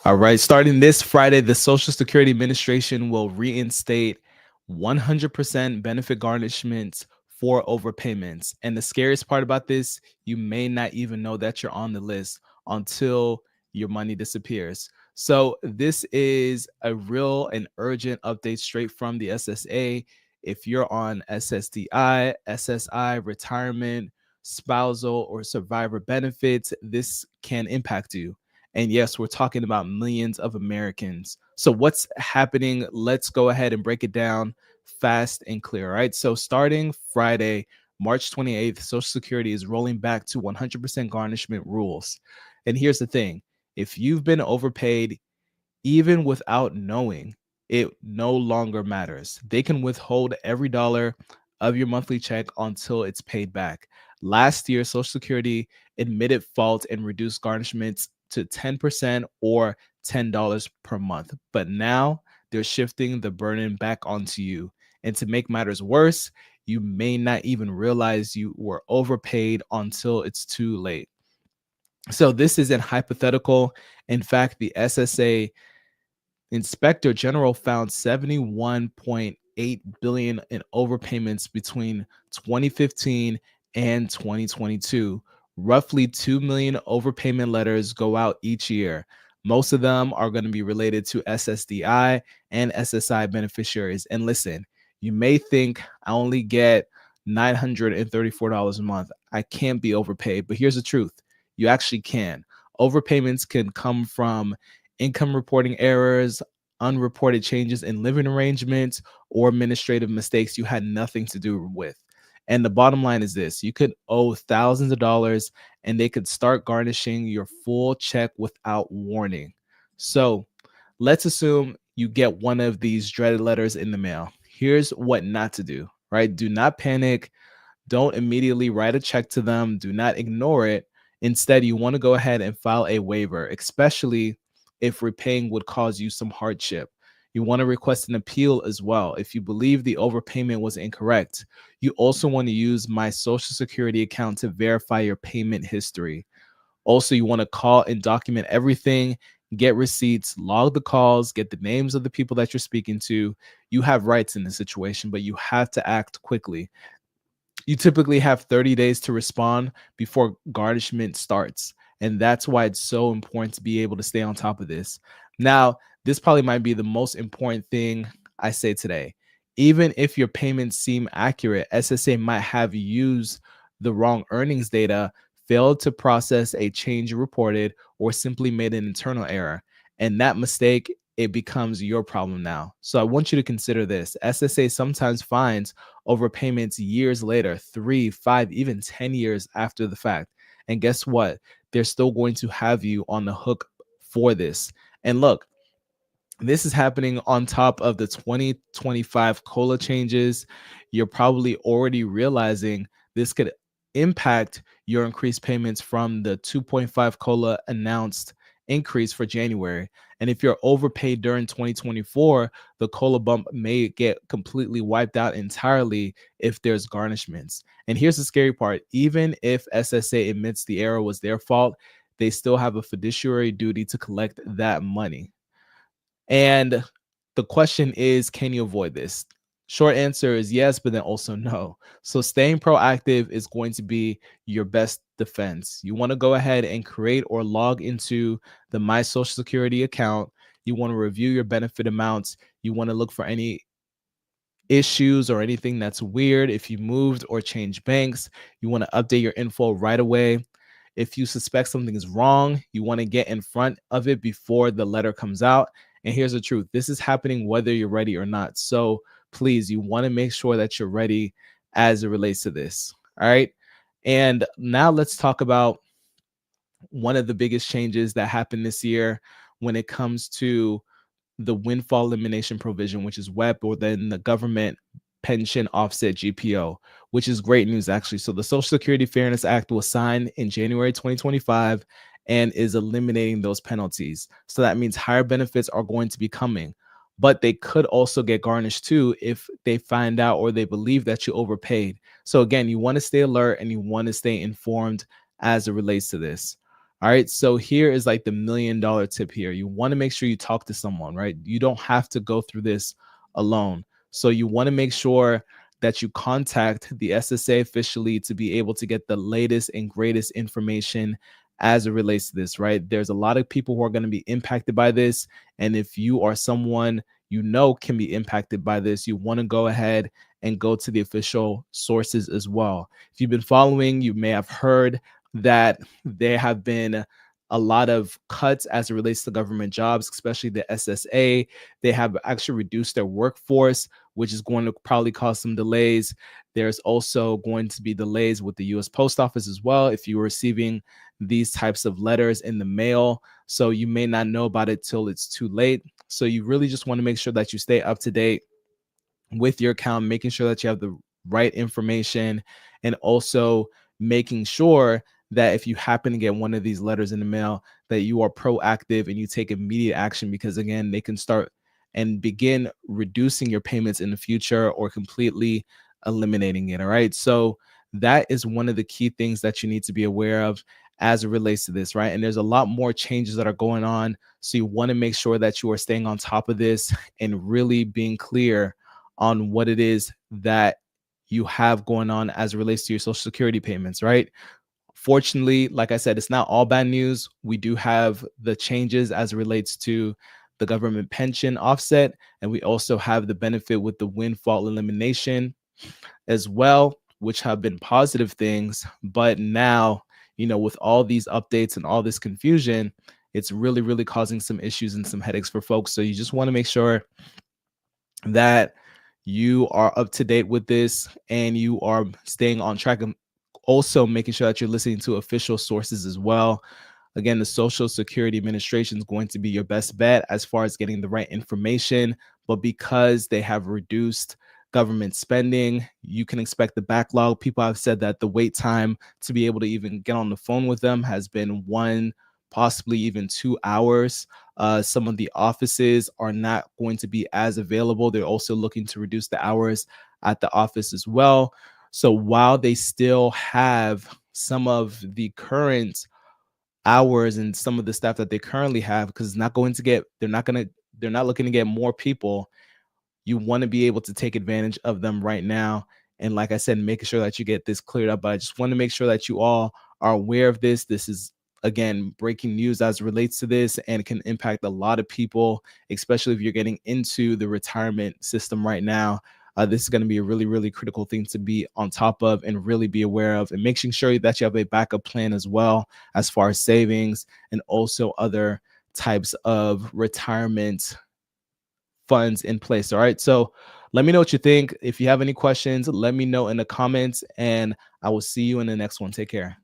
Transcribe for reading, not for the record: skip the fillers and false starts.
All right, starting this Friday, the Social Security Administration will reinstate 100% benefit garnishments for overpayments. And the scariest part about this, you may not even know that you're on the list until your money disappears. So, this is a real and urgent update straight from the SSA. If you're on SSDI, SSI, retirement, spousal, or survivor benefits, this can impact you. And yes, we're talking about millions of Americans. So, what's happening? Let's go ahead and break it down fast and clear. All right. So, starting Friday, March 28th, Social Security is rolling back to 100% garnishment rules. And here's the thing, if you've been overpaid, even without knowing, it no longer matters. They can withhold every dollar of your monthly check until it's paid back. Last year, Social Security admitted fault and reduced garnishments to 10% or $10 per month. But now they're shifting the burden back onto you. And to make matters worse, you may not even realize you were overpaid until it's too late. So this isn't hypothetical. In fact, the SSA Inspector General found 71.8 billion in overpayments between 2015 and 2022. Roughly 2 million overpayment letters go out each year. Most of them are going to be related to SSDI and SSI beneficiaries. And listen, you may think I only get $934 a month. I can't be overpaid, but here's the truth. You actually can. Overpayments can come from income reporting errors, unreported changes in living arrangements, or administrative mistakes you had nothing to do with. And the bottom line is this: you could owe thousands of dollars and they could start garnishing your full check without warning. So let's assume you get one of these dreaded letters in the mail. Here's what not to do, right? Do not panic. Don't immediately write a check to them. Do not ignore it. Instead, you want to go ahead and file a waiver, especially if repaying would cause you some hardship. You want to request an appeal as well if you believe the overpayment was incorrect. You also want to use My Social Security account to verify your payment history. Also, you want to call and document everything, get receipts, log the calls, get the names of the people that you're speaking to. You have rights in this situation, but you have to act quickly. You typically have 30 days to respond before garnishment starts. And that's why it's so important to be able to stay on top of this. Now, this probably might be the most important thing I say today. Even if your payments seem accurate, SSA might have used the wrong earnings data, failed to process a change reported, or simply made an internal error. And that mistake, it becomes your problem now. So I want you to consider this. SSA sometimes finds overpayments years later, 3, 5, even 10 years after the fact. And guess what? They're still going to have you on the hook for this. And look, this is happening on top of the 2025 COLA changes. You're probably already realizing this could impact your increased payments from the 2.5 COLA announced increase for January. And if you're overpaid during 2024, the COLA bump may get completely wiped out entirely if there's garnishments. And here's the scary part: even if SSA admits the error was their fault, they still have a fiduciary duty to collect that money. And the question is, can you avoid this? Short answer is yes, but then also no. So staying proactive is going to be your best defense. You want to go ahead and create or log into the My Social Security account. You want to review your benefit amounts. You want to look for any issues or anything that's weird. If you moved or changed banks, you want to update your info right away. If you suspect something is wrong, you want to get in front of it before the letter comes out. And here's the truth: this is happening whether you're ready or not. So please, you want to make sure that you're ready as it relates to this. All right. And now let's talk about one of the biggest changes that happened this year when it comes to the windfall elimination provision, which is WEP, or then the government pension offset GPO, which is great news, actually. So the Social Security Fairness Act was signed in January 2025 and is eliminating those penalties. So that means higher benefits are going to be coming, but they could also get garnished too if they find out or they believe that you overpaid. So again, you want to stay alert and you want to stay informed as it relates to this. All right. So here is like the $1 million tip here. You want to make sure you talk to someone, right? You don't have to go through this alone. So you want to make sure that you contact the SSA officially to be able to get the latest and greatest information as it relates to this, right? There's a lot of people who are going to be impacted by this. And if you are someone you know can be impacted by this, you want to go ahead and go to the official sources as well. If you've been following, you may have heard that there have been a lot of cuts as it relates to government jobs, especially the SSA. They have actually reduced their workforce, which is going to probably cause some delays. There's also going to be delays with the US Post Office as well if you're receiving these types of letters in the mail. So you may not know about it till it's too late. So you really just want to make sure that you stay up to date with your account, making sure that you have the right information, and also making sure that if you happen to get one of these letters in the mail, that you are proactive and you take immediate action, because again, they can start and begin reducing your payments in the future or completely eliminating it. All right. So that is one of the key things that you need to be aware of as it relates to this, right? And there's a lot more changes that are going on. So you want to make sure that you are staying on top of this and really being clear on what it is that you have going on as it relates to your social security payments, right? Fortunately, like I said, it's not all bad news. We do have the changes as it relates to the government pension offset, and we also have the benefit with the windfall elimination as well, which have been positive things. But now, with all these updates and all this confusion, it's really, really causing some issues and some headaches for folks. So you just want to make sure that you are up to date with this and you are staying on track, and also making sure that you're listening to official sources as well. Again, the Social Security Administration is going to be your best bet as far as getting the right information, but because they have reduced government spending, you can expect the backlog. People have said that the wait time to be able to even get on the phone with them has been 1, possibly even 2 hours. Some of the offices are not going to be as available. They're also looking to reduce the hours at the office as well. So while they still have some of the current hours and some of the staff that they currently have, because it's not going to get, they're not looking to get more people, you want to be able to take advantage of them right now. And like I said, making sure that you get this cleared up. But I just want to make sure that you all are aware of this. This is, again, breaking news as it relates to this, and it can impact a lot of people, especially if you're getting into the retirement system right now. This is going to be a really, really critical thing to be on top of and really be aware of, and making sure that you have a backup plan as well, as far as savings and also other types of retirement funds in place. All right. So let me know what you think. If you have any questions, let me know in the comments, and I will see you in the next one. Take care.